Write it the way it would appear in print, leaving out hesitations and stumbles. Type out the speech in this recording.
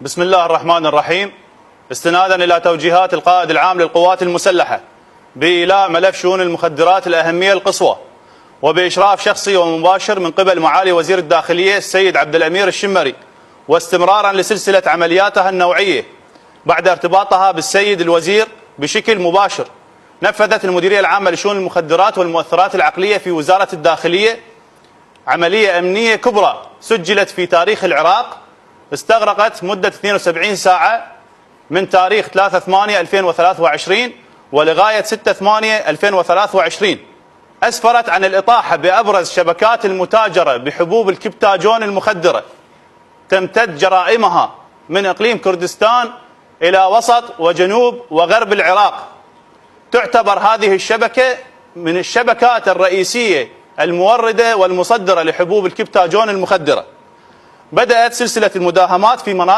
بسم الله الرحمن الرحيم. استنادا إلى توجيهات القائد العام للقوات المسلحة بإيلاء ملف شؤون المخدرات الأهمية القصوى وبإشراف شخصي ومباشر من قبل معالي وزير الداخلية السيد عبد الأمير الشمري، واستمرارا لسلسلة عملياتها النوعية بعد ارتباطها بالسيد الوزير بشكل مباشر، نفذت المديرية العامة لشؤون المخدرات والمؤثرات العقلية في وزارة الداخلية عملية أمنية كبرى سجلت في تاريخ العراق استغرقت مدة 72 ساعة من تاريخ 3/8/2023 ولغاية 6/8/2023، أسفرت عن الإطاحة بأبرز شبكات المتاجرة بحبوب الكبتاجون المخدرة، تمتد جرائمها من إقليم كردستان إلى وسط وجنوب وغرب العراق. تعتبر هذه الشبكة من الشبكات الرئيسية الموردة والمصدرة لحبوب الكبتاجون المخدرة. بدأت سلسلة المداهمات في مناطق